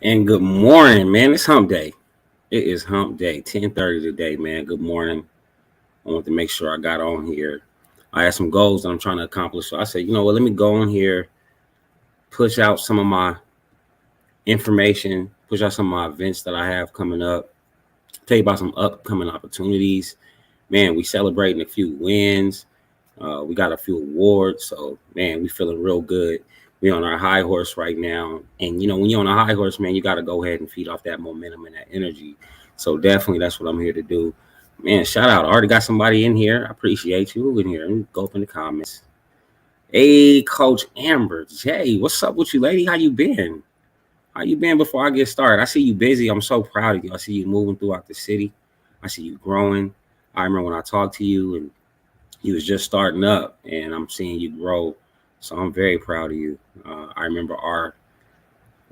And good morning, man. It's hump day. It is hump day, 10:30 today, man. Good morning. I want to make sure I got on here. I had some goals that I'm trying to accomplish. So I said, you know what, let me go on here, push out some of my information, push out some of my events that I have coming up, tell you about some upcoming opportunities. Man, we celebrating a few wins. We got a few awards. So, man, we feeling real good. We on our high horse right now. And, when you're on a high horse, man, you got to go ahead and feed off that momentum and that energy. So definitely that's what I'm here to do. Man, shout out. I already got somebody in here. I appreciate you in here. Go up in the comments. Hey, Coach Amber J, what's up with you, lady? How you been? How you been before I get started? I see you busy. I'm so proud of you. I see you moving throughout the city. I see you growing. I remember when I talked to you and you was just starting up, and I'm seeing you grow. So I'm very proud of you. I remember our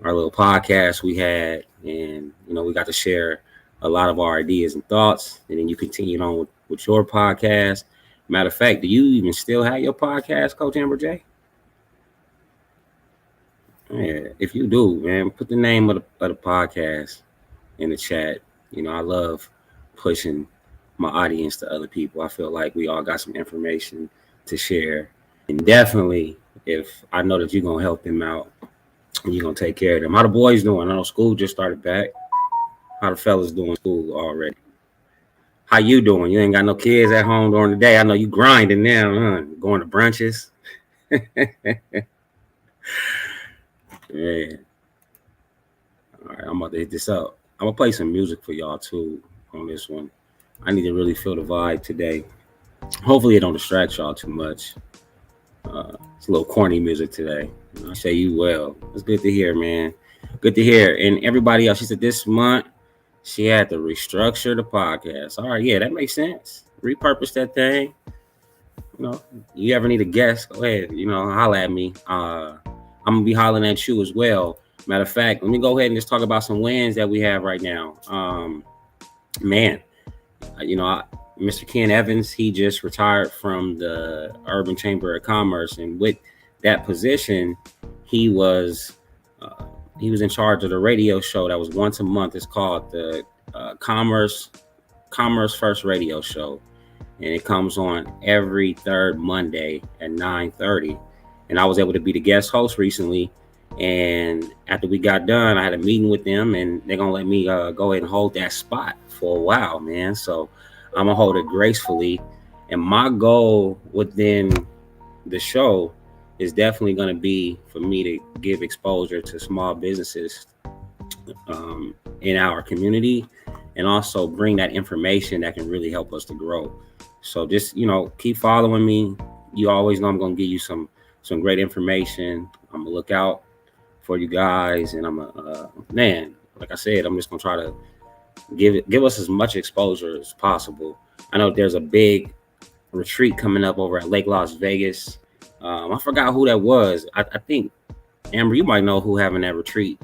little podcast we had, and we got to share a lot of our ideas and thoughts. And then you continued on with your podcast. Matter of fact, do you even still have your podcast, Coach Amber J? Yeah, if you do, man, put the name of the podcast in the chat. I love pushing my audience to other people. I feel like we all got some information to share. And definitely, if I know that you're going to help them out and you're going to take care of them. How the boys doing? I know school just started back. How the fellas doing school already? How you doing? You ain't got no kids at home during the day. I know you grinding now, huh? Going to brunches. Yeah. All right, I'm about to hit this up. I'm going to play some music for y'all, too, on this one. I need to really feel the vibe today. Hopefully it don't distract y'all too much. It's a little corny music today. I say you well. It's good to hear, man. Good to hear. And everybody else, she said this month she had to restructure the podcast. All right, yeah, that makes sense. Repurpose that thing. You ever need a guest, go ahead, holla at me. I'm gonna be hollering at you as well. Matter of fact, let me go ahead and just talk about some wins that we have right now. Man, Mr. Ken Evans, he just retired from the Urban Chamber of Commerce, and with that position, he was in charge of the radio show that was once a month. It's called the Commerce First Radio Show, and it comes on every third Monday at 9:30. And I was able to be the guest host recently. And after we got done, I had a meeting with them, and they're gonna let me go ahead and hold that spot for a while, man. So I'm gonna hold it gracefully. And my goal within the show is definitely gonna be for me to give exposure to small businesses in our community, and also bring that information that can really help us to grow. So just keep following me. You always know I'm gonna give you some great information. I'm gonna look out for you guys, and I'm a man. Like I said, I'm just gonna try to give us as much exposure as possible. I know there's a big retreat coming up over at Lake Las Vegas. I forgot who that was. I think Amber, you might know who having that retreat.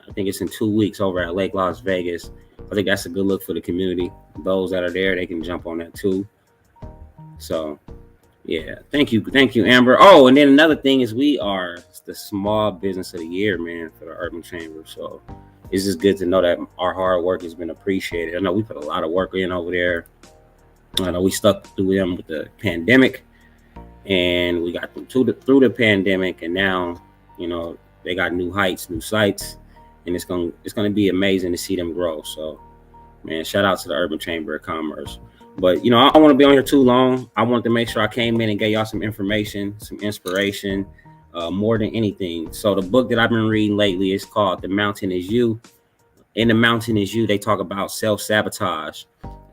I think it's in 2 weeks over at Lake Las Vegas. I think that's a good look for the community. Those that are there, they can jump on that too. So yeah, thank you, Amber. Oh, and then another thing is we are the small business of the year, man, for the Urban Chamber. So it's just good to know that our hard work has been appreciated. I know we put a lot of work in over there. I know we stuck through them with the pandemic, and we got through the pandemic, and now they got new heights, new sites, and it's gonna be amazing to see them grow. So, man, shout out to the Urban Chamber of Commerce. But I don't want to be on here too long. I wanted to make sure I came in and gave y'all some information, some inspiration, more than anything. So the book that I've been reading lately is called The Mountain Is You. In The Mountain Is You, they talk about self-sabotage.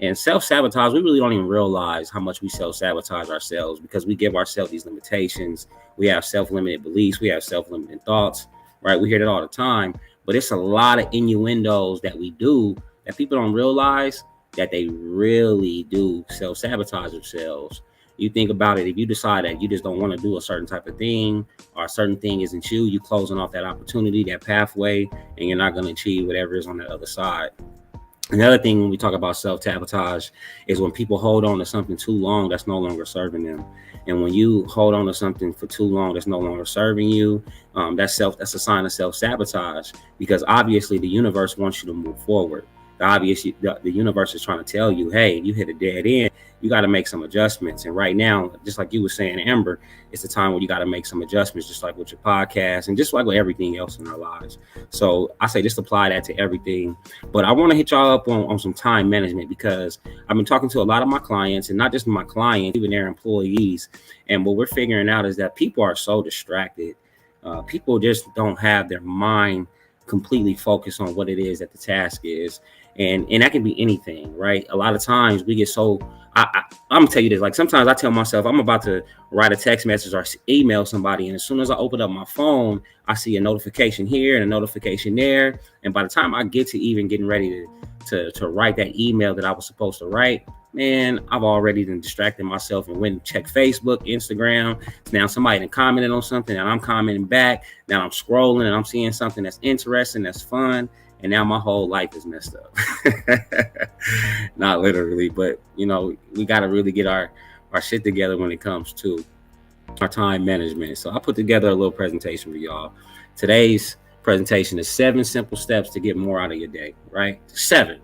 And self-sabotage, we really don't even realize how much we self-sabotage ourselves, because we give ourselves these limitations. We have self-limited beliefs. We have self-limited thoughts, right? We hear that all the time. But it's a lot of innuendos that we do that people don't realize that they really do self-sabotage themselves. You think about it, if you decide that you just don't want to do a certain type of thing, or a certain thing isn't you closing off that opportunity, that pathway, and you're not going to achieve whatever is on the other side. Another thing when we talk about self-sabotage is when people hold on to something too long that's no longer serving them. And when you hold on to something for too long that's no longer serving you, that's a sign of self-sabotage, because obviously the universe wants you to move forward. The universe is trying to tell you, hey, you hit a dead end. You got to make some adjustments. And right now, just like you were saying, Amber, it's the time where you got to make some adjustments, just like with your podcast and just like with everything else in our lives. So I say just apply that to everything. But I want to hit y'all up on some time management, because I've been talking to a lot of my clients, and not just my clients, even their employees. And what we're figuring out is that people are so distracted. People just don't have their mind completely focused on what it is that the task is. And that can be anything, right? A lot of times we get so, I'm gonna tell you this, like sometimes I tell myself I'm about to write a text message or email somebody, and as soon as I open up my phone, I see a notification here and a notification there. And by the time I get to even getting ready to write that email that I was supposed to write, man, I've already been distracted myself and went and checked Facebook, Instagram. Now somebody done commented on something and I'm commenting back. Now I'm scrolling and I'm seeing something that's interesting, that's fun. And now my whole life is messed up. Not literally, but we got to really get our shit together when it comes to our time management. So I put together a little presentation for y'all. Today's presentation is 7 simple steps to get more out of your day, right? 7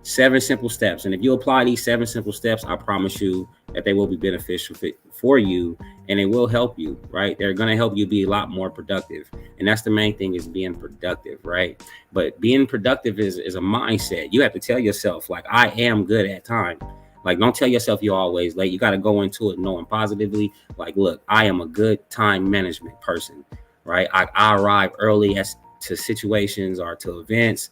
simple steps. And if you apply these 7 simple steps, I promise you that they will be beneficial for you, and it will help you, right? They're going to help you be a lot more productive. And that's the main thing, is being productive, right? But being productive is a mindset. You have to tell yourself, like, I am good at time. Like, don't tell yourself you're always late. You got to go into it knowing positively, like, look, I am a good time management person, right? I arrive early to situations or to events.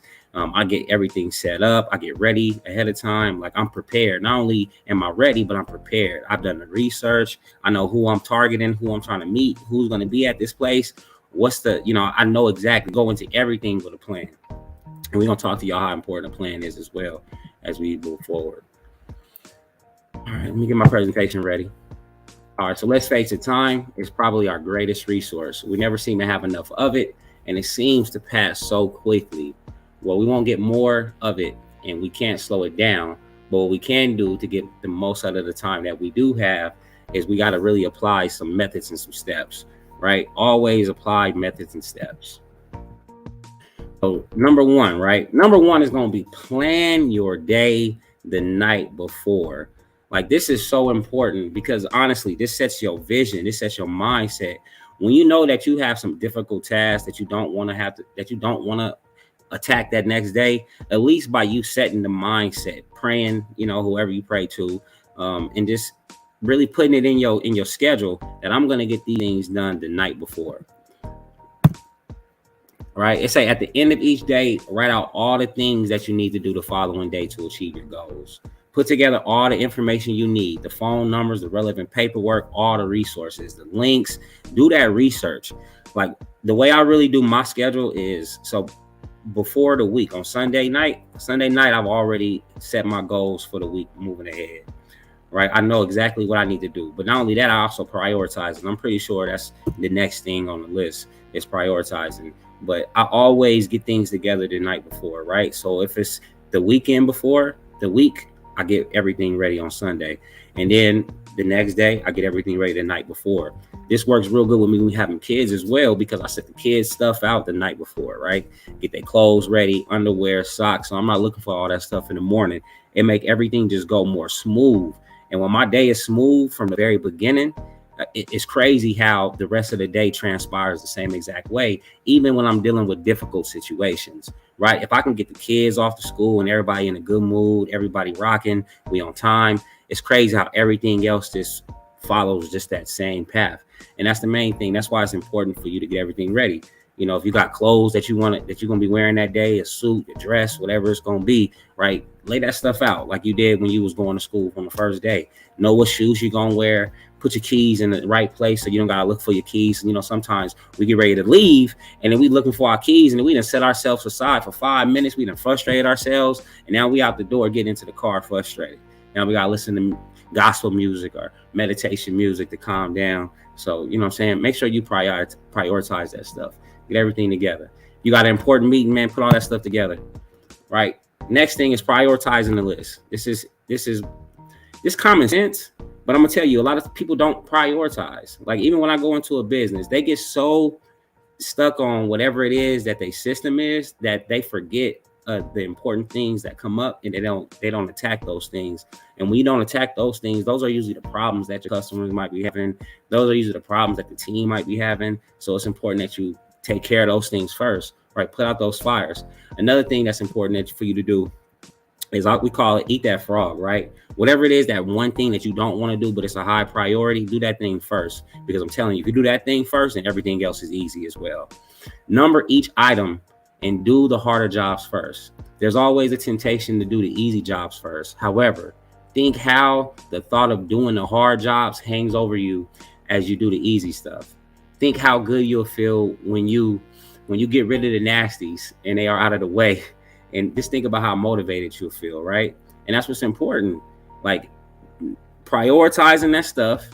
I get everything set up. I get ready ahead of time. Like, I'm prepared. Not only am I ready, but I'm prepared. I've done the research. I know who I'm targeting, who I'm trying to meet, who's going to be at this place. I know exactly, go into everything with a plan. And we're going to talk to y'all how important a plan is as well as we move forward. All right, let me get my presentation ready. All right, so let's face it, time is probably our greatest resource. We never seem to have enough of it, and it seems to pass so quickly. Well, we won't get more of it, and we can't slow it down. But what we can do to get the most out of the time that we do have is we got to really apply some methods and some steps, right? Always apply methods and steps. So number one, right? Number one is going to be plan your day the night before. Like, this is so important, because honestly, this sets your vision. This sets your mindset. When you know that you have some difficult tasks that you don't want to attack that next day, at least by you setting the mindset, praying, whoever you pray to, and just really putting it in your schedule that I'm going to get these things done the night before. Right? It's like at the end of each day, write out all the things that you need to do the following day to achieve your goals. Put together all the information you need, the phone numbers, the relevant paperwork, all the resources, the links. Do that research. Like, the way I really do my schedule is, so before the week, on Sunday night, I've already set my goals for the week moving ahead, right? I know exactly what I need to do. But not only that, I also prioritize. And I'm pretty sure that's the next thing on the list, is prioritizing. But I always get things together the night before, right? So if it's the weekend before the week, I get everything ready on Sunday. And then the next day, I get everything ready the night before. This works real good with me when having kids as well, because I set the kids' stuff out the night before, right? Get their clothes ready, underwear, socks. So I'm not looking for all that stuff in the morning. It make everything just go more smooth. And when my day is smooth from the very beginning, it's crazy how the rest of the day transpires the same exact way, even when I'm dealing with difficult situations, right? If I can get the kids off to school and everybody in a good mood, everybody rocking, we on time, it's crazy how everything else just follows just that same path. And that's the main thing. That's why it's important for you to get everything ready. If you got clothes that you're going to be wearing that day, a suit, a dress, whatever it's going to be, right? Lay that stuff out like you did when you was going to school from the first day. Know what shoes you're going to wear. Put your keys in the right place so you don't got to look for your keys. And, sometimes we get ready to leave and then we looking for our keys, and then we done set ourselves aside for 5 minutes. We done frustrated ourselves, and now we out the door getting into the car frustrated. Now we got to listen to gospel music or meditation music to calm down. So, what I'm saying? Make sure you prioritize that stuff. Get everything together. You got an important meeting, man, put all that stuff together, right? Next thing is prioritizing the list. This common sense, but I'm gonna tell you, a lot of people don't prioritize. Like even when I go into a business, they get so stuck on whatever it is that their system is that they forget the important things that come up, and they don't attack those things. And when you don't attack those things, those are usually the problems that your customers might be having. Those are usually the problems that the team might be having. So it's important that you take care of those things first, right? Put out those fires. Another thing that's important for you to do is we call it eat that frog, right? Whatever it is, that one thing that you don't want to do, but it's a high priority, do that thing first. Because I'm telling you, if you do that thing first, then everything else is easy as well. Number each item and do the harder jobs first. There's always a temptation to do the easy jobs first. However, think how the thought of doing the hard jobs hangs over you as you do the easy stuff. Think how good you'll feel when you get rid of the nasties and they are out of the way. And just think about how motivated you'll feel, right? And that's what's important. Like prioritizing that stuff.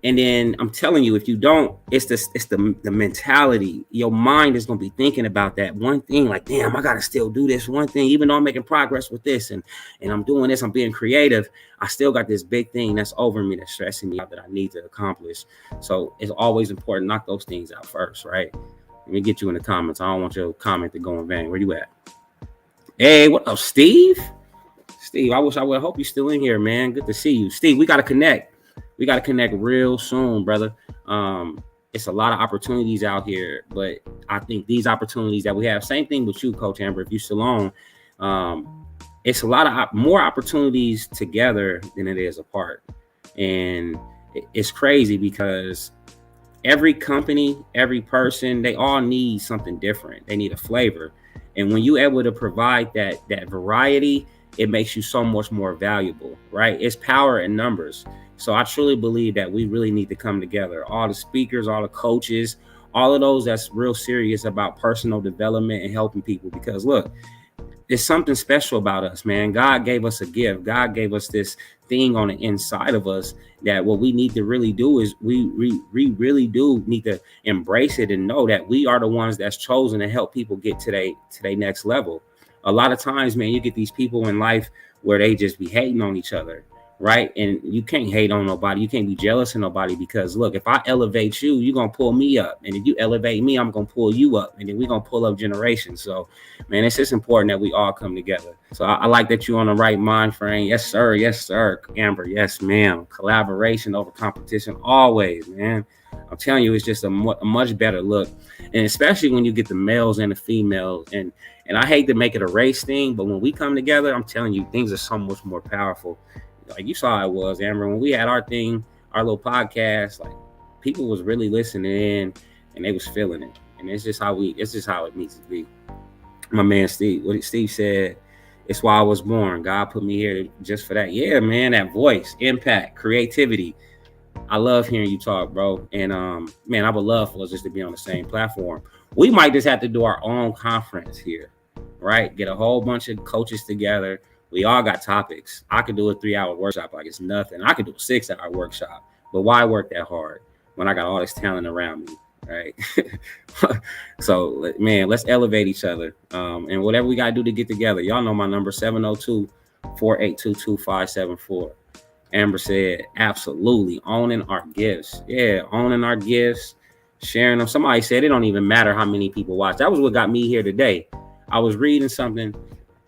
And then I'm telling you, if you don't, it's the mentality. Your mind is gonna be thinking about that one thing, like, damn, I gotta still do this one thing, even though I'm making progress with this and I'm doing this, I'm being creative. I still got this big thing that's over me, that's stressing me out, that I need to accomplish. So it's always important to knock those things out first, right? Let me get you in the comments. I don't want your comment to go in vain. Where you at? Hey, what up, Steve? Steve, I hope you're still in here, man. Good to see you. Steve, we got to connect. We got to connect real soon, brother. It's a lot of opportunities out here, but I think these opportunities that we have, same thing with you, Coach Amber, if you're still on, it's a lot of more opportunities together than it is apart. And it's crazy because every company, every person, they all need something different. They need a flavor. And when you're able to provide that variety, it makes you so much more valuable, right? It's power in numbers. So I truly believe that we really need to come together. All the speakers, all the coaches, all of those that's real serious about personal development and helping people. Because look, there's something special about us, man. God gave us a gift. God gave us this thing on the inside of us that what we need to really do is we really do need to embrace it and know that we are the ones that's chosen to help people get to their next level. A lot of times, man, you get these people in life where they just be hating on each other, right? And you can't hate on nobody. You can't be jealous of nobody, because look, if I elevate you, you're going to pull me up. And if you elevate me, I'm going to pull you up. And then we're going to pull up generations. So, man, it's just important that we all come together. So I like that you're on the right mind frame. Yes, sir. Yes, sir. Amber. Yes, ma'am. Collaboration over competition. Always, man. I'm telling you, it's just a much better look. And especially when you get the males and the females. And I hate to make it a race thing, but when we come together, I'm telling you, things are so much more powerful. Like you saw how it was, Amber, when we had our thing, our little podcast, like people was really listening in and they was feeling it. And it's just how it needs to be. My man, Steve, what Steve said, it's why I was born. God put me here just for that. Yeah, man, that voice, impact, creativity. I love hearing you talk, bro. And man, I would love for us just to be on the same platform. We might just have to do our own conference here, right? Get a whole bunch of coaches together. We all got topics. I could do a 3-hour workshop like it's nothing. I could do a 6-hour workshop, but why work that hard when I got all this talent around me, right? So, man, let's elevate each other. And whatever we got to do to get together. Y'all know my number, 702-482-2574. Amber said, absolutely, owning our gifts. Yeah, owning our gifts, sharing them. Somebody said it don't even matter how many people watch. That was what got me here today. I was reading something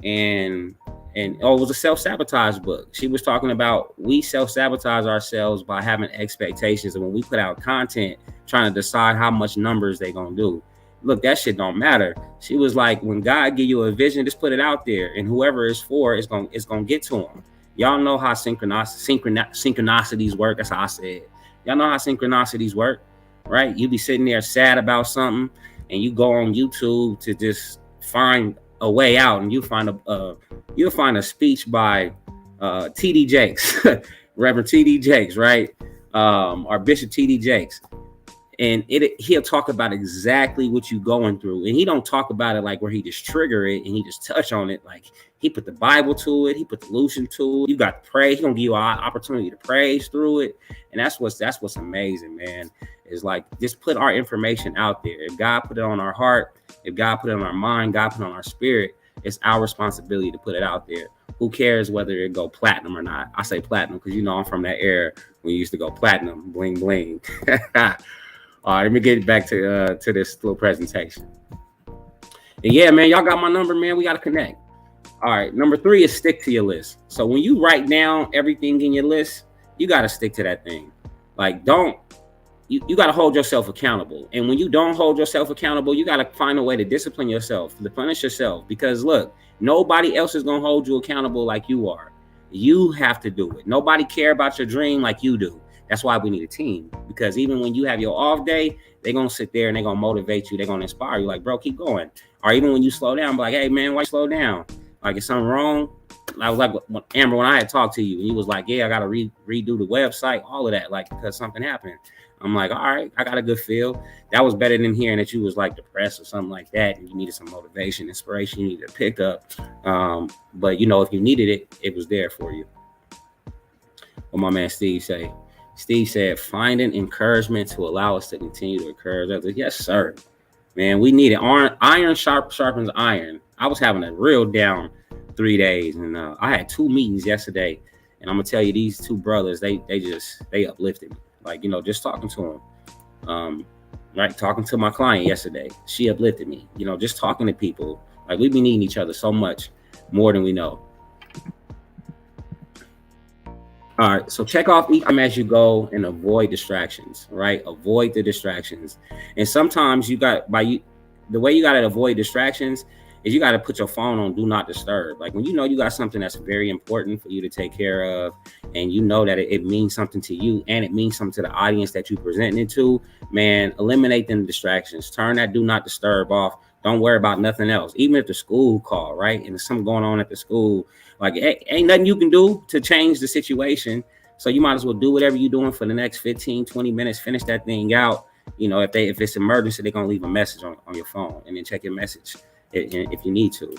and it was a self-sabotage book. She was talking about we self-sabotage ourselves by having expectations. And when we put out content, trying to decide how much numbers they going to do. Look, that shit don't matter. She was like, when God give you a vision, just put it out there. And whoever it's for, it's going to get to them. Y'all know how synchronicities work. That's how I said. Y'all know how synchronicities work, right? You be sitting there sad about something and you go on YouTube to just find a way out, and you'll find a speech by T.D. Jakes, Reverend T.D. Jakes, right? Or Bishop T.D. Jakes. And he'll talk about exactly what you're going through. And he don't talk about it like where he just trigger it and he just touch on it. Like he put the Bible to it. He put the lotion to it. You got to pray. He's going to give you an opportunity to praise through it. And that's what's amazing, man. Is like, just put our information out there. If God put it on our heart, if God put it on our mind, God put it on our spirit, It's our responsibility to put it out there. Who cares whether it go platinum or not? I say platinum because I'm from that era when you used to go platinum, bling bling. All right, let me get back to this little presentation. And yeah, man, y'all got my number, man. We got to connect. All right, number 3 is stick to your list. So when you write down everything in your list, you got to stick to that thing. Like, you got to hold yourself accountable. And when you don't hold yourself accountable, you got to find a way to discipline yourself, to punish yourself. Because look, nobody else is going to hold you accountable like you are. You have to do it. Nobody care about your dream like you do. That's why we need a team. Because even when you have your off day, they're going to sit there and they're going to motivate you. They're going to inspire you. Like, bro, keep going. Or even when you slow down, be like, hey, man, why you slow down? Like, is something wrong? I was like, Amber, when I had talked to you, and you was like, yeah, I got to redo the website, all of that, like, because something happened. I'm like, all right, I got a good feel. That was better than hearing that you was like depressed or something like that, and you needed some motivation, inspiration, you needed to pick up. But if you needed it, it was there for you. What my man Steve say? Steve said, finding encouragement to allow us to continue to encourage others. Yes, sir. Man, we need it. Iron sharpens iron. I was having a real down 3 days, and I had 2 meetings yesterday, and I'm gonna tell you, these 2 brothers, they uplifted me. Like, just talking to them, right? Talking to my client yesterday, she uplifted me. Just talking to people, like, we be needing each other so much more than we know. All right, so check off each time as you go and avoid distractions, right? Avoid the distractions. And sometimes the way you got to avoid distractions is you got to put your phone on do not disturb. Like, when you got something that's very important for you to take care of, and that it means something to you and it means something to the audience that you presenting it to, man, eliminate them distractions. Turn that do not disturb off. Don't worry about nothing else. Even if the school call, right? And there's something going on at the school, like, ain't nothing you can do to change the situation. So you might as well do whatever you're doing for the next 15, 20 minutes, finish that thing out. If it's emergency, they're going to leave a message on your phone, and then check your message if you need to.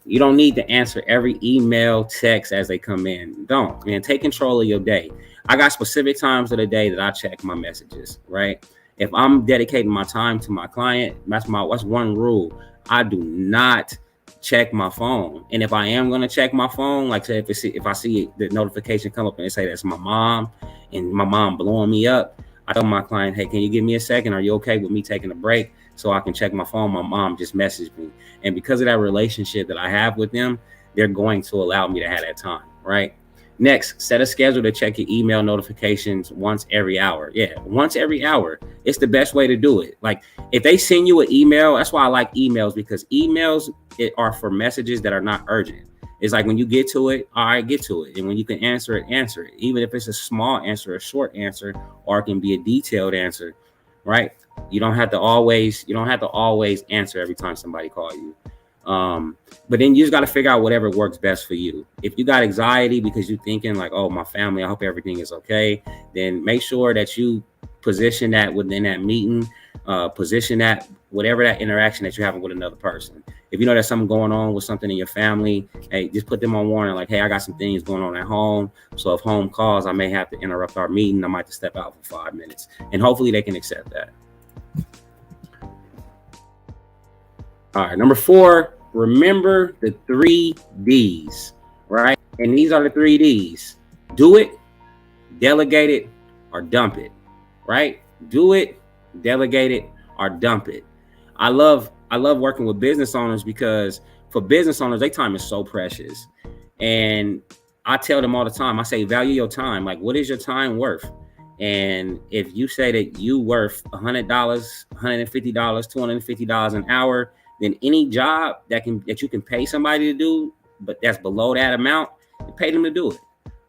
You don't need to answer every email, text as they come in. Don't, man. Take control of your day. I got specific times of the day that I check my messages, right? If I'm dedicating my time to my client, that's one rule. I do not check my phone. And if I am going to check my phone, like, say, if I see the notification come up and they say that's my mom, and my mom blowing me up, I tell my client, hey, can you give me a second? Are you okay with me taking a break so I can check my phone? My mom just messaged me. And because of that relationship that I have with them, they're going to allow me to have that time, right? Next, set a schedule to check your email notifications once every hour. Yeah, once every hour. It's the best way to do it. Like, if they send you an email, that's why I like emails, because emails are for messages that are not urgent. It's like, when you get to it, all right, get to it. And when you can answer it, answer it. Even if it's a small answer, a short answer, or it can be a detailed answer, right? You don't have to always answer every time somebody calls you. But then you just got to figure out whatever works best for you. If you got anxiety because you're thinking like, oh, my family, I hope everything is okay, then make sure that you position that within that meeting, position that whatever that interaction that you're having with another person. If you know there's something going on with something in your family, hey, just put them on warning, like, hey, I got some things going on at home. So if home calls, I may have to interrupt our meeting. I might have to step out for 5 minutes. And hopefully they can accept that. All right, number 4, remember the 3 Ds, right? And these are the 3 Ds. Do it, delegate it, or dump it, right? Do it, delegate it, or dump it. I love working with business owners, because for business owners, their time is so precious. And I tell them all the time, I say, value your time. Like, what is your time worth? And if you say that you worth $100, $150, $250 an hour, then any job that you can pay somebody to do, but that's below that amount, pay them to do it,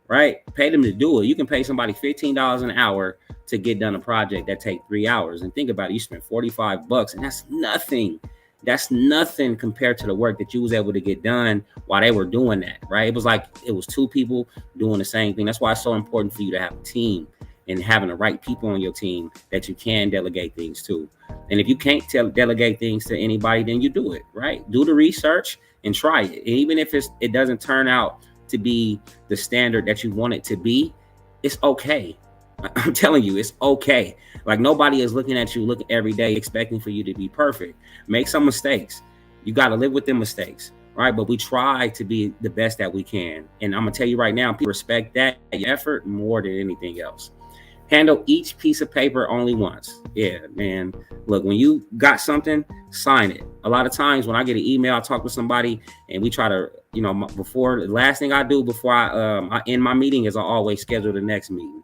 right? Pay them to do it. You can pay somebody $15 an hour to get done a project that take 3 hours. And think about it, you spent $45, and that's nothing. That's nothing compared to the work that you was able to get done while they were doing that, right? It was like it was 2 people doing the same thing. That's why it's so important for you to have a team and having the right people on your team that you can delegate things to. And if you can't delegate things to anybody, then you do it, right? Do the research and try it. And even if it doesn't turn out to be the standard that you want it to be, it's okay. I'm telling you, it's okay. Like, nobody is looking at you every day expecting for you to be perfect. Make some mistakes. You got to live with them mistakes, right? But we try to be the best that we can. And I'm going to tell you right now, people respect that effort more than anything else. Handle each piece of paper only once. Yeah, man. Look, when you got something, sign it. A lot of times when I get an email, I talk to somebody and we try to, before the last thing I do before I end my meeting is I always schedule the next meeting.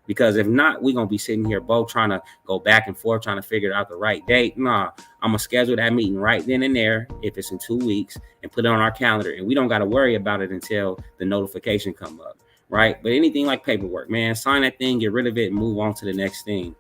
Because if not, we're going to be sitting here both trying to go back and forth, trying to figure out the right date. Nah, I'm going to schedule that meeting right then and there, if it's in 2 weeks, and put it on our calendar. And we don't got to worry about it until the notification come up, right? But anything like paperwork, man, sign that thing, get rid of it, and move on to the next thing.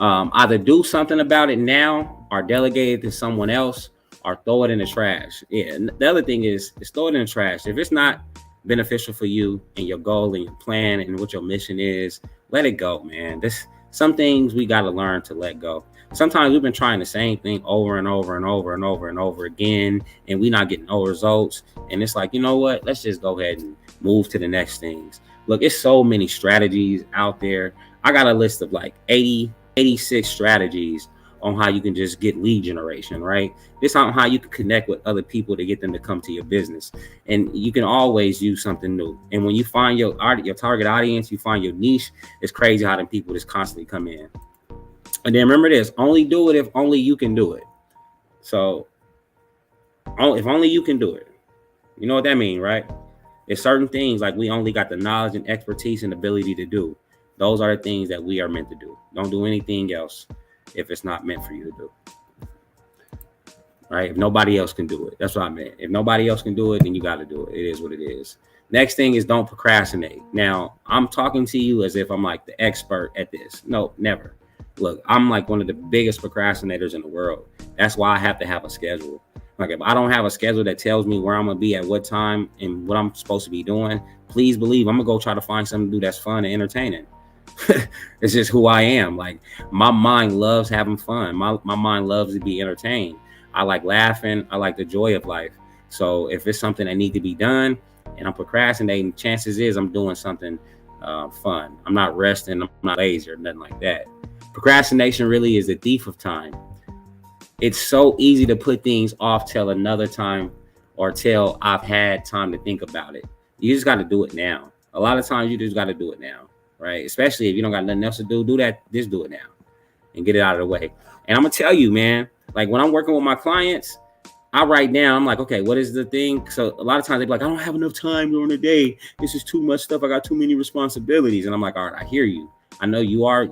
Either do something about it now or delegate it to someone else or throw it in the trash. Yeah, the other thing is throw it in the trash. If it's not beneficial for you and your goal and your plan and what your mission is, let it go, man. Some things we got to learn to let go. Sometimes we've been trying the same thing over and over and over and over and over again, and we're not getting no results. And it's like, you know what? Let's just go ahead and move to the next things. Look, it's so many strategies out there. I got a list of like 86 strategies on how you can just get lead generation, right? This on how you can connect with other people to get them to come to your business. And you can always use something new. And when you find your target audience, you find your niche, it's crazy how them people just constantly come in. And then remember this, only do it if only you can do it. So if only you can do it. You know what that means, right? There's certain things like we only got the knowledge and expertise and ability to do. Those are the things that we are meant to do. Don't do anything else if it's not meant for you to do. Right? If nobody else can do it. That's what I meant. If nobody else can do it, then you got to do it. It is what it is. Next thing is don't procrastinate. Now, I'm talking to you as if I'm like the expert at this. No, never. Look, I'm like one of the biggest procrastinators in the world. That's why I have to have a schedule. Like if I don't have a schedule that tells me where I'm going to be at what time and what I'm supposed to be doing, please believe I'm going to go try to find something to do that's fun and entertaining. It's just who I am. Like my mind loves having fun. My mind loves to be entertained. I like laughing. I like the joy of life. So if it's something that needs to be done and I'm procrastinating, chances is I'm doing something fun. I'm not resting. I'm not lazy or nothing like that. Procrastination really is a thief of time. It's so easy to put things off till another time or till I've had time to think about it. You just got to do it now. A lot of times you just got to do it now. Right? Especially if you don't got nothing else to do that. Just do it now and get it out of the way. And I'm going to tell you, man, like when I'm working with my clients, I write down, I'm like, okay, what is the thing? So a lot of times they're like, I don't have enough time during the day. This is too much stuff. I got too many responsibilities. And I'm like, all right, I hear you. I know you are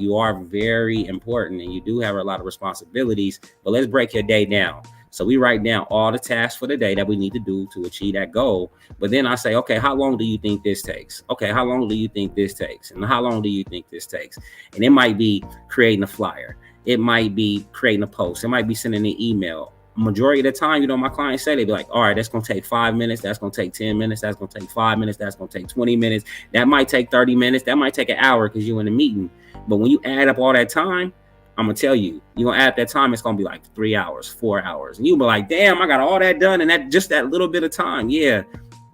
very important and you do have a lot of responsibilities, but let's break your day down. So we write down all the tasks for the day that we need to do to achieve that goal. But then I say, okay, how long do you think this takes? Okay, how long do you think this takes? And how long do you think this takes? And it might be creating a flyer. It might be creating a post. It might be sending an email. Majority of the time, my clients say, they be like, all right, that's going to take 5 minutes. That's going to take 10 minutes. That's going to take 5 minutes. That's going to take 20 minutes. That might take 30 minutes. That might take an hour because you're in a meeting. But when you add up all that time, I'm going to tell you, you're going to add that time, it's going to be like 3 hours, 4 hours. And you'll be like, damn, I got all that done. And that little bit of time. Yeah.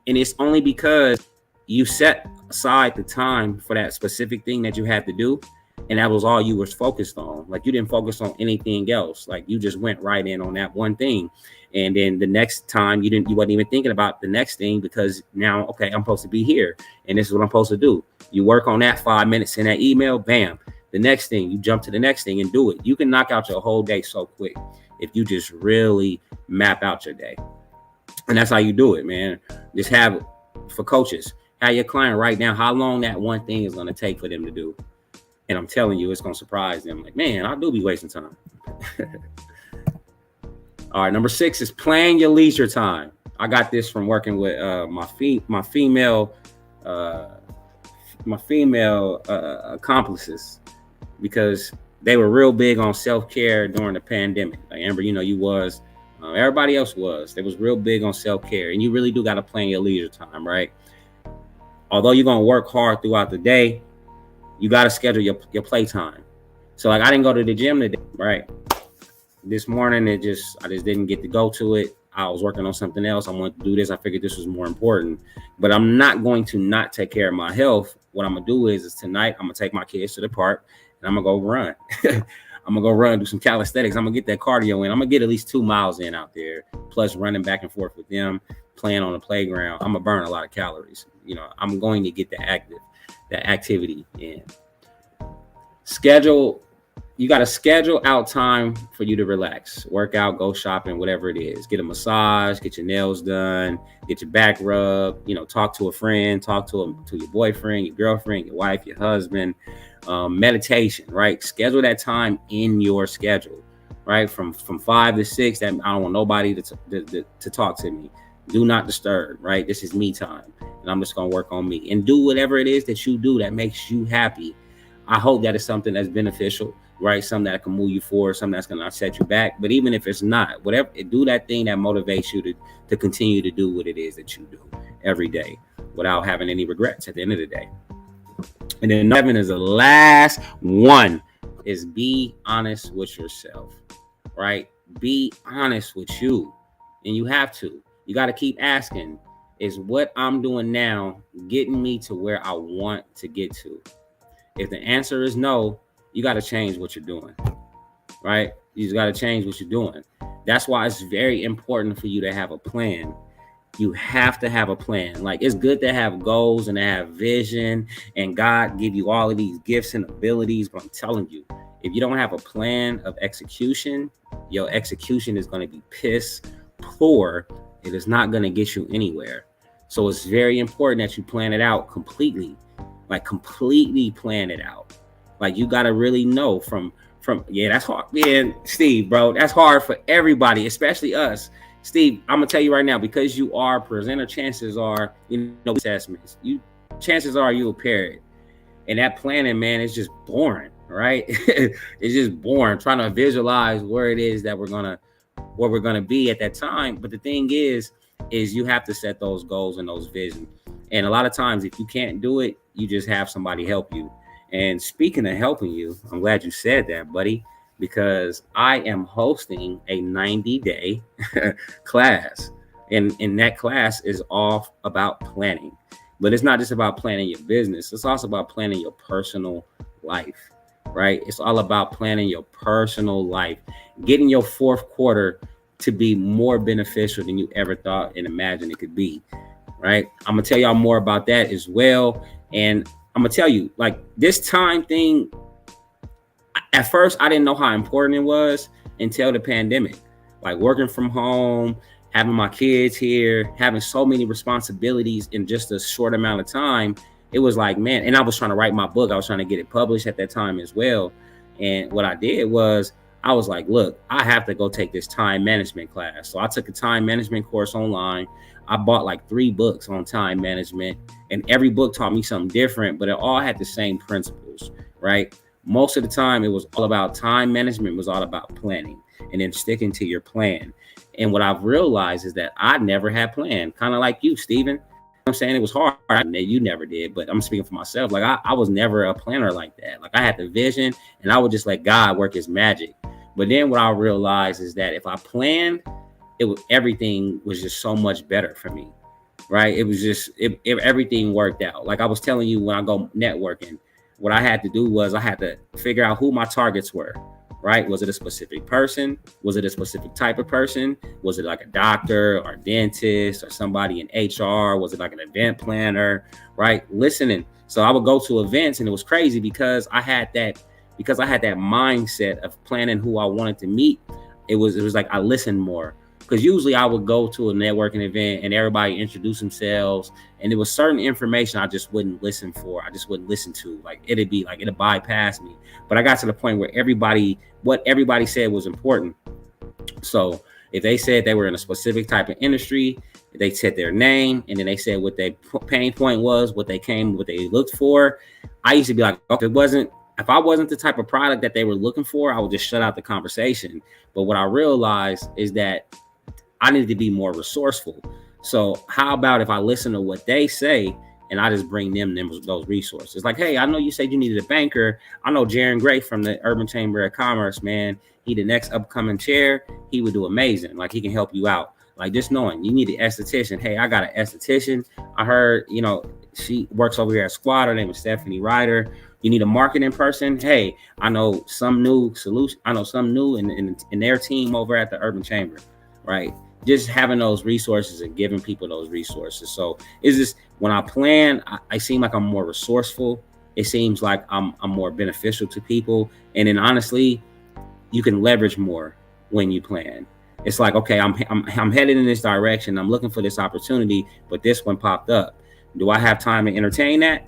And it's only because you set aside the time for that specific thing that you had to do. And that was all you were focused on. Like you didn't focus on anything else. Like you just went right in on that one thing. And then the next time you wasn't even thinking about the next thing because now, okay, I'm supposed to be here. And this is what I'm supposed to do. You work on that 5 minutes in that email, bam. The next thing, you jump to the next thing and do it. You can knock out your whole day so quick if you just really map out your day. And that's how you do it, man. Just have, for coaches, have your client write down how long that one thing is going to take for them to do. And I'm telling you, it's going to surprise them. Like, man, I do be wasting time. All right, number 6 is plan your leisure time. I got this from working with my female accomplices. Because they were real big on self-care during the pandemic. Like Amber, you was. Everybody else was. They was real big on self-care. And you really do got to plan your leisure time, right? Although you're going to work hard throughout the day, you got to schedule your play time. So like I didn't go to the gym today, right? This morning, I just didn't get to go to it. I was working on something else. I wanted to do this. I figured this was more important. But I'm not going to not take care of my health. What I'm going to do is tonight, I'm going to take my kids to the park. I'm gonna go run. I'm gonna go run, do some calisthenics. I'm gonna get that cardio in. I'm gonna get at least 2 miles in out there, plus running back and forth with them, playing on the playground. I'm gonna burn a lot of calories. I'm going to get that activity in. You got to schedule out time for you to relax, work out, go shopping, whatever it is. Get a massage, get your nails done, get your back rubbed, talk to a friend, talk to your boyfriend, your girlfriend, your wife, your husband. Meditation, right? Schedule that time in your schedule, right? From 5 to 6, that I don't want nobody to talk to me. Do not disturb, right? This is me time, and I'm just going to work on me and do whatever it is that you do that makes you happy. I hope that is something that's beneficial, right? Something that can move you forward, something that's going to set you back. But even if it's not, whatever, do that thing that motivates you to continue to do what it is that you do every day without having any regrets at the end of the day. And then 7 is the last one, is be honest with yourself, right? Be honest with you. And you have to. You got to keep asking, is what I'm doing now getting me to where I want to get to? If the answer is no, you got to change what you're doing, right? You just got to change what you're doing. That's why it's very important for you to have a plan. You have to have a plan. Like, it's good to have goals and to have vision, and God give you all of these gifts and abilities. But I'm telling you, if you don't have a plan of execution, your execution is going to be piss poor. It is not going to get you anywhere. So it's very important that you plan it out completely, like completely plan it out. Like, you got to really know from, that's hard. Man, Steve, bro, that's hard for everybody, especially us. Steve, I'm gonna tell you right now, because you are a presenter, chances are, assessments, chances are you'll parrot. And that planning, man, is just boring, right? It's just boring trying to visualize where it is that we're gonna be at that time. But the thing is you have to set those goals and those visions. And a lot of times, if you can't do it, you just have somebody help you. And speaking of helping you, I'm glad you said that, buddy, because I am hosting a 90-day class. And that class is all about planning. But it's not just about planning your business. It's also about planning your personal life, right? It's all about planning your personal life, getting your fourth quarter to be more beneficial than you ever thought and imagined it could be, right? I'm going to tell y'all more about that as well. And I'm going to tell you, like, this time thing, at first, I didn't know how important it was until the pandemic. Like, working from home, having my kids here, having so many responsibilities in just a short amount of time. It was like, man, and I was trying to write my book. I was trying to get it published at that time as well. And what I did was, I was like, look, I have to go take this time management class. So I took a time management course online. I bought like 3 books on time management, and every book taught me something different, but it all had the same principles, right? Most of the time, it was all about time management, was all about planning and then sticking to your plan. And what I've realized is that I never had planned, kind of like you, Steven. I'm saying it was hard. You never did, but I'm speaking for myself. Like, I was never a planner like that. Like, I had the vision, and I would just let God work his magic. But then what I realized is that if I planned, everything was just so much better for me, right? It was just, everything worked out. Like I was telling you, when I go networking, what I had to do was I had to figure out who my targets were, right? Was it a specific person? Was it a specific type of person? Was it like a doctor or a dentist or somebody in HR? Was it like an event planner, right? Listening. So I would go to events, and it was crazy because I had that mindset of planning who I wanted to meet. It was like I listened more, because usually I would go to a networking event and everybody introduce themselves, and there was certain information I just wouldn't listen for. I just wouldn't listen to. Like, it'd bypass me. But I got to the point where what everybody said was important. So if they said they were in a specific type of industry, they said their name, and then they said what their pain point was, what they looked for. I used to be like, okay, if I wasn't the type of product that they were looking for, I would just shut out the conversation. But what I realized is that I needed to be more resourceful. So how about if I listen to what they say and I just bring them those resources? Like, hey, I know you said you needed a banker. I know Jaron Gray from the Urban Chamber of Commerce, man. He the next upcoming chair. He would do amazing. Like, he can help you out. Like, just knowing you need an esthetician. Hey, I got an esthetician. I heard, She works over here at Squad. Her name is Stephanie Ryder. You need a marketing person. Hey, I know some new solution. I know some new in their team over at the Urban Chamber, right? Just having those resources and giving people those resources. So is this when I plan, I seem like I'm more resourceful. It seems like I'm more beneficial to people. And then honestly, you can leverage more when you plan. It's like, okay, I'm headed in this direction. I'm looking for this opportunity, but this one popped up. Do I have time to entertain that?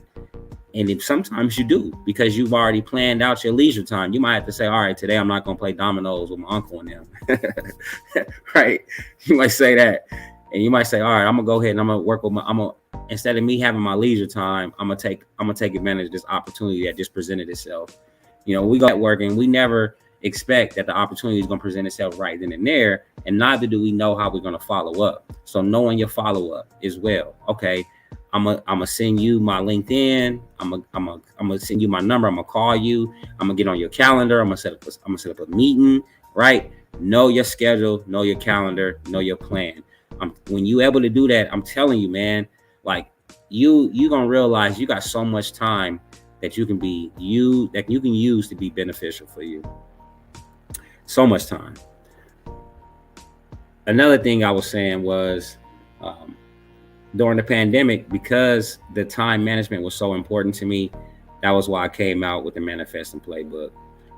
And if sometimes you do, because you've already planned out your leisure time. You might have to say, all right, today I'm not going to play dominoes with my uncle and them. Right? You might say that. And you might say, all right, I'm going to go ahead and I'm going to work with instead of me having my leisure time, I'm going to take advantage of this opportunity that just presented itself. You know, we go at work and we never expect that the opportunity is going to present itself right then and there. And neither do we know how we're going to follow up. So knowing your follow up as well. Okay. I'm gonna send you my LinkedIn. I'm gonna send you my number. I'm gonna call you. I'm gonna get on your calendar. I'm gonna set up a meeting. Right? Know your schedule. Know your calendar. Know your plan. When you able to do that, I'm telling you, man. Like you gonna realize you got so much time that you can use to be beneficial for you. So much time. Another thing I was saying was. During the pandemic, because the time management was so important to me, that was why I came out with the Manifesting Playbook.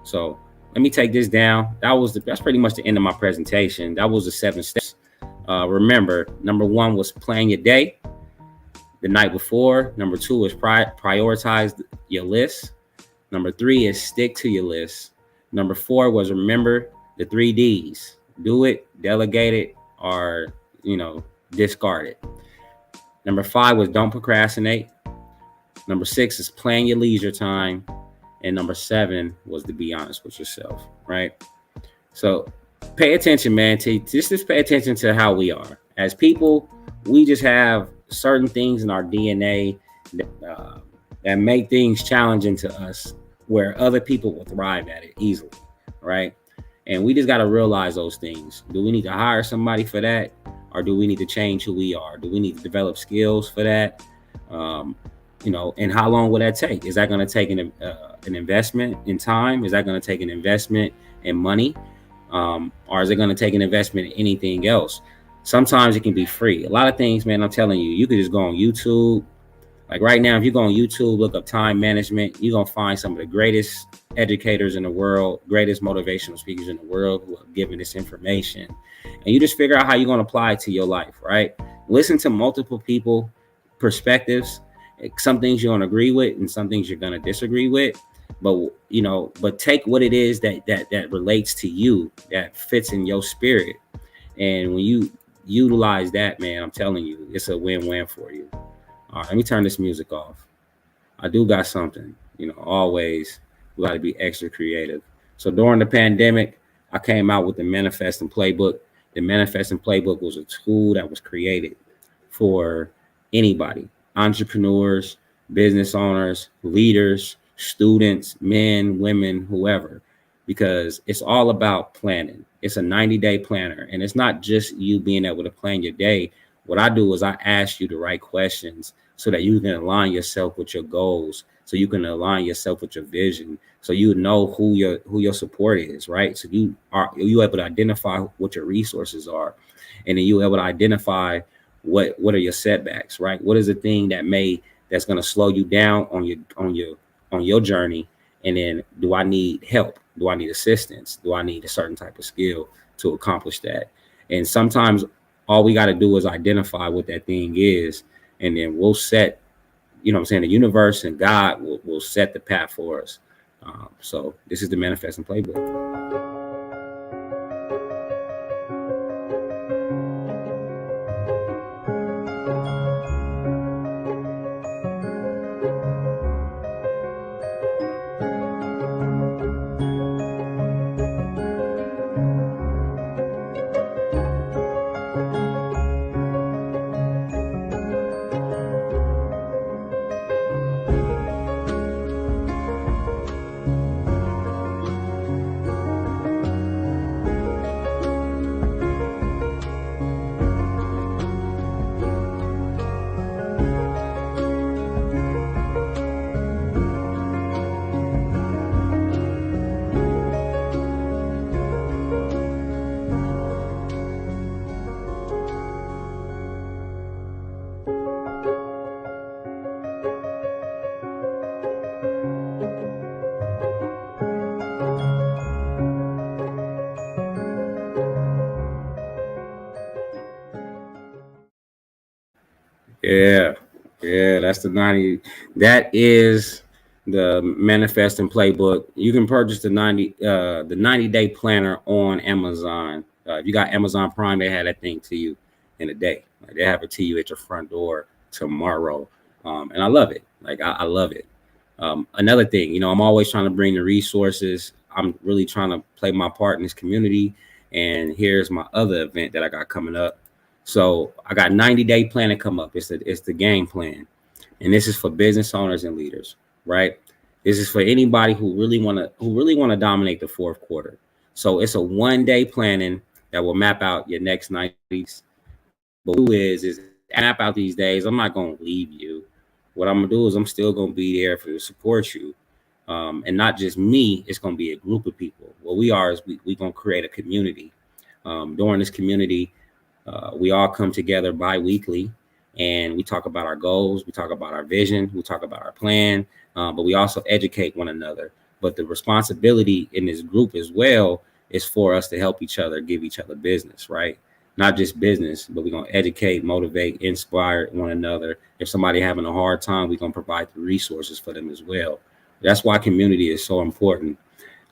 So let me take this down. That's pretty much the end of my presentation. That was the 7 steps. Remember, number 1 was plan your day the night before. Number 2 is prioritize your list. Number 3 is stick to your list. Number 4 was remember the 3 Ds. Do it, delegate it, or discard it. Number 5 was don't procrastinate. Number 6 is plan your leisure time. And number 7 was to be honest with yourself, right? So pay attention, man. Just pay attention to how we are. As people, we just have certain things in our DNA that make things challenging to us where other people will thrive at it easily, right? And we just got to realize those things. Do we need to hire somebody for that? Or do we need to change who we are? Do we need to develop skills for that? And how long will that take? Is that going to take an investment in time? Is that going to take an investment in money? Or is it going to take an investment in anything else? Sometimes it can be free. A lot of things, man, I'm telling you, you could just go on YouTube. Like right now, if you go on YouTube, look up time management, you're going to find some of the greatest educators in the world, greatest motivational speakers in the world who are giving this information. And you just figure out how you're going to apply it to your life, right? Listen to multiple people, perspectives. Some things you're going to agree with and some things you're going to disagree with. But take what it is that relates to you, that fits in your spirit. And when you utilize that, man, I'm telling you, it's a win-win for you. All right, let me turn this music off. I do got something, always we got to be extra creative. So during the pandemic, I came out with the Manifesting Playbook. The Manifesting Playbook was a tool that was created for anybody, entrepreneurs, business owners, leaders, students, men, women, whoever, because it's all about planning. It's a 90-day planner, and it's not just you being able to plan your day. What I do is I ask you the right questions so that you can align yourself with your goals, so you can align yourself with your vision, so you know who your support is, right? So you able to identify what your resources are, and then you're able to identify what are your setbacks, right? What is the thing that's going to slow you down on your journey, and then do I need help? Do I need assistance? Do I need a certain type of skill to accomplish that? And sometimes all we got to do is identify what that thing is, and then we'll set, the universe and God will set the path for us. So this is the Manifesting Playbook. Yeah, yeah, that's the 90. That is the manifesting playbook. You can purchase the 90-day planner on Amazon. If you got Amazon Prime, they have that thing to you in a day. Like, they have it to you at your front door tomorrow. And I love it. Like, I love it. Another thing, I'm always trying to bring the resources. I'm really trying to play my part in this community. And here's my other event that I got coming up. So I got 90-day plan to come up. It's the game plan, and this is for business owners and leaders, right? This is for anybody who really wanna dominate the fourth quarter. So it's a 1 day planning that will map out your next 90s. But what is map out these days. I'm not gonna leave you. What I'm gonna do is I'm still gonna be there to support you, and not just me. It's gonna be a group of people. What we are is we gonna create a community. During this community, we all come together bi-weekly and we talk about our goals, we talk about our vision, we talk about our plan, but we also educate one another. But the responsibility in this group as well is for us to help each other, give each other business, right? Not just business, but we're going to educate, motivate, inspire one another. If somebody having a hard time, we're going to provide the resources for them as well. That's why community is so important.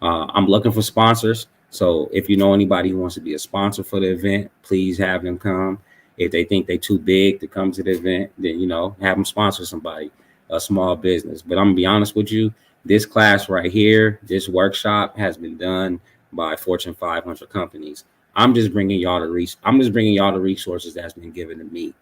I'm looking for sponsors. So if you know anybody who wants to be a sponsor for the event, please have them come. If they think they're too big to come to the event, then, have them sponsor somebody, a small business. But I'm gonna be honest with you, this class right here, this workshop has been done by Fortune 500 companies. I'm just bringing y'all the resources that's been given to me.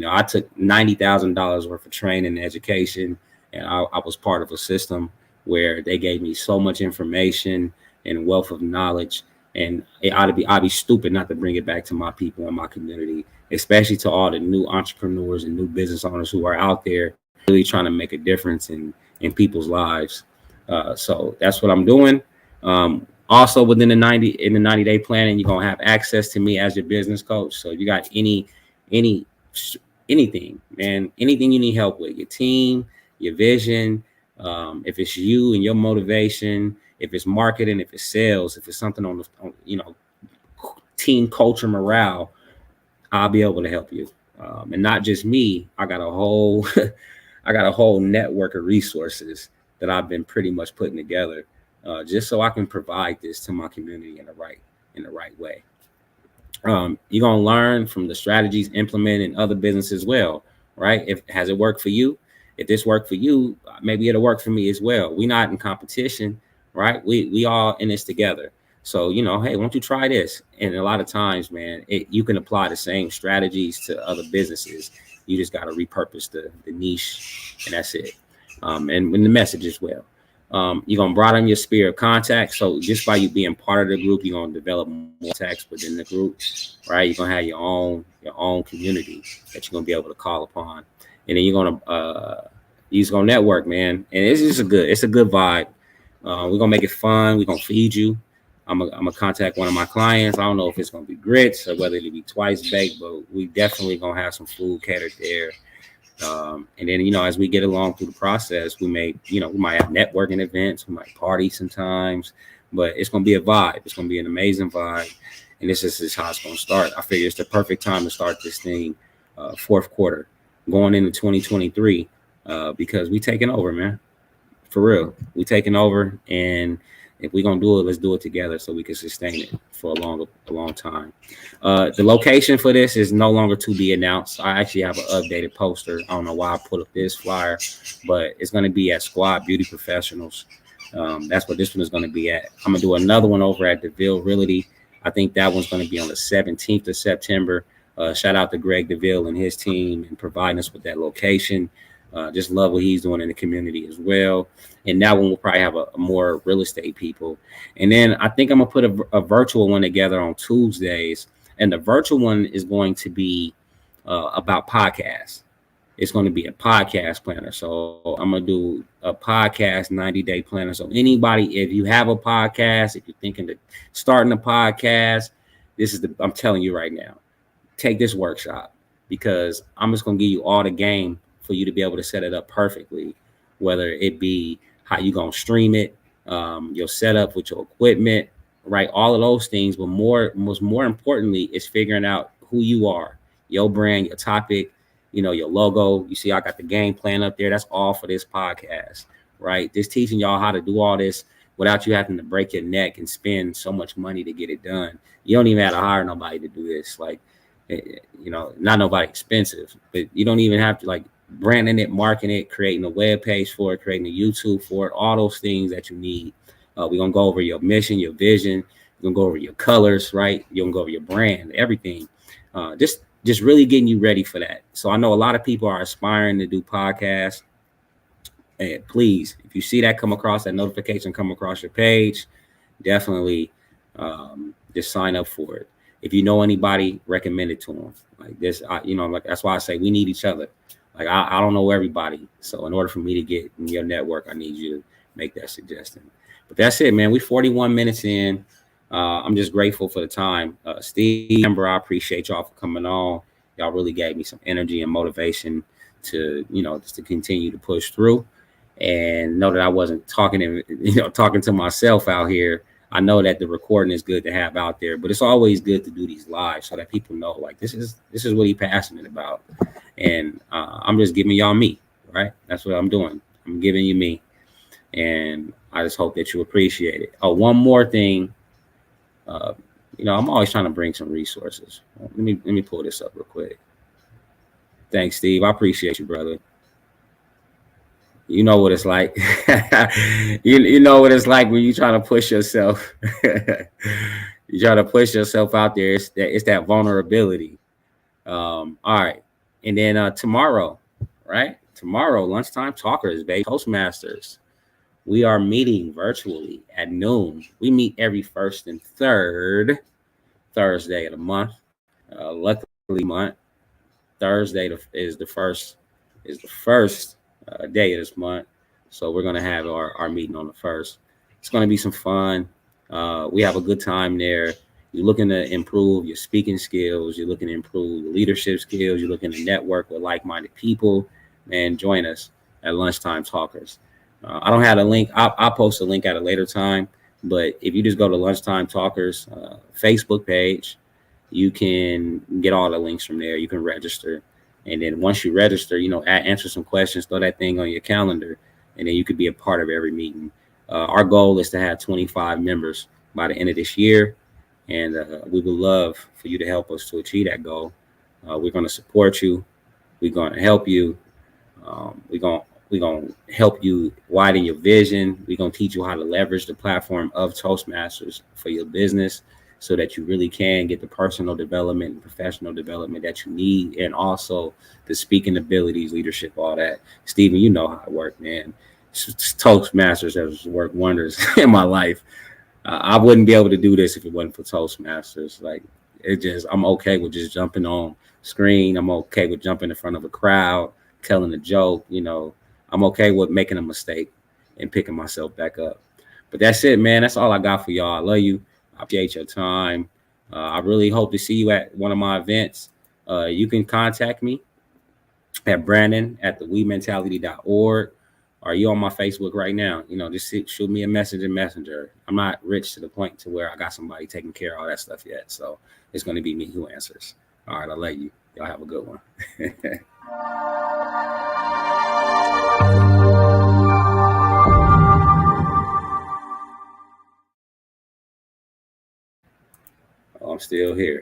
I took $90,000 worth of training and education, and I was part of a system where they gave me so much information and wealth of knowledge. And I'd be stupid not to bring it back to my people and my community, especially to all the new entrepreneurs and new business owners who are out there really trying to make a difference in people's lives. So that's what I'm doing. Also within the 90-day planning, you're gonna have access to me as your business coach. So if you got any anything, man, anything you need help with, your team, your vision, if it's you and your motivation, if it's marketing, if it's sales, if it's something on team culture, morale, I'll be able to help you. And not just me, I got a whole I got a whole network of resources that I've been pretty much putting together, just so I can provide this to my community in the right way. You're gonna learn from the strategies implemented in other businesses as well, right? If has it worked for you? If this worked for you, maybe it'll work for me as well. We're not in competition, right? We all in this together. So, hey, why don't you try this? And a lot of times, man, you can apply the same strategies to other businesses. You just got to repurpose the niche, and that's it. And the message as well. You're gonna broaden your sphere of contact. So just by you being part of the group, you're gonna develop more contacts within the group, right? You're gonna have your own community that you're gonna be able to call upon, and then you're gonna network, man. And it's a good vibe. We're gonna make it fun. We're gonna feed you. I'm gonna contact one of my clients. I don't know if it's gonna be grits or whether it'll be twice baked, but we definitely gonna have some food catered there. And then, as we get along through the process, we might have networking events, we might party sometimes, but it's going to be a vibe. It's going to be an amazing vibe. And this is how it's going to start. I figure it's the perfect time to start this thing, fourth quarter, going into 2023, because we taking over, man. For real. We taking over. And if we're going to do it, let's do it together so we can sustain it for a long time. The location for this is no longer to be announced. I actually have an updated poster. I don't know why I put up this flyer, but it's going to be at Squad Beauty Professionals. That's what this one is going to be at. I'm going to do another one over at DeVille Realty. I think that one's going to be on the 17th of September. Shout out to Greg DeVille and his team and providing us with that location. Just love what he's doing in the community as well. And that one will probably have a more real estate people. And then I think I'm going to put a virtual one together on Tuesdays. And the virtual one is going to be about podcasts. It's going to be a podcast planner. So I'm going to do a podcast 90-day planner. So anybody, if you have a podcast, if you're thinking of starting a podcast, I'm telling you right now, take this workshop, because I'm just going to give you all the game for you to be able to set it up perfectly, whether it be how you going to stream it, your setup with your equipment, right? All of those things. But more importantly is figuring out who you are, your brand, your topic, your logo. You see, I got the game plan up there. That's all for this podcast, right? Just teaching y'all how to do all this without you having to break your neck and spend so much money to get it done. You don't even have to hire nobody to do this. Like, not nobody expensive, but you don't even have to like branding it, marketing it, creating a web page for it, creating a YouTube for it, all those things that you need. We're going to go over your mission, your vision. We're going to go over your colors, right? You're going to go over your brand, everything. Just really getting you ready for that. So I know a lot of people are aspiring to do podcasts. And please, if you see that come across, that notification come across your page, definitely just sign up for it. If you know anybody, recommend it to them. Like this, like that's why I say we need each other. Like I don't know everybody. So in order for me to get in your network, I need you to make that suggestion. But that's it, man. We 41 minutes in. I'm just grateful for the time. Steve, Amber, I appreciate y'all for coming on. Y'all really gave me some energy and motivation to, just to continue to push through and know that I wasn't talking to myself out here. I know that the recording is good to have out there, but it's always good to do these live so that people know like this is what he's passionate about. And I'm just giving y'all me, right? That's what I'm doing. I'm giving you me. And I just hope that you appreciate it. Oh, one more thing. I'm always trying to bring some resources. Let me pull this up real quick. Thanks, Steve. I appreciate you, brother. You know what it's like. you know what it's like when you trying to push yourself. You try to push yourself out there. It's that vulnerability. All right. And then tomorrow, right? Tomorrow, lunchtime talkers, baby, Toastmasters. We are meeting virtually at noon. We meet every first and third Thursday of the month. Luckily, Thursday is the first day of this month. So we're gonna have our meeting on the first. It's gonna be some fun. We have a good time there. You're looking to improve your speaking skills. You're looking to improve your leadership skills. You're looking to network with like-minded people. Man, join us at Lunchtime Talkers. I don't have a link. I'll post a link at a later time. But if you just go to Lunchtime Talkers Facebook page, you can get all the links from there. You can register. And then once you register, answer some questions, throw that thing on your calendar, and then you could be a part of every meeting. Our goal is to have 25 members by the end of this year. And we would love for you to help us to achieve that goal. We're going to support you. We're going to help you. We're going to help you widen your vision. We're going to teach you how to leverage the platform of Toastmasters for your business so that you really can get the personal development and professional development that you need, and also the speaking abilities, leadership, all that. Steven, you know how it works, man. Toastmasters has worked wonders in my life. I wouldn't be able to do this if it wasn't for Toastmasters. Like, I'm okay with just jumping on screen. I'm okay with jumping in front of a crowd, telling a joke. I'm okay with making a mistake and picking myself back up. But that's it, man. That's all I got for y'all. I love you. I appreciate your time. I really hope to see you at one of my events. You can contact me at Brandon@thewementality.org. Are you on my Facebook right now? Just shoot me a message in Messenger. I'm not rich to the point to where I got somebody taking care of all that stuff yet. So it's going to be me who answers. All right. I love you. Y'all have a good one. I'm still here.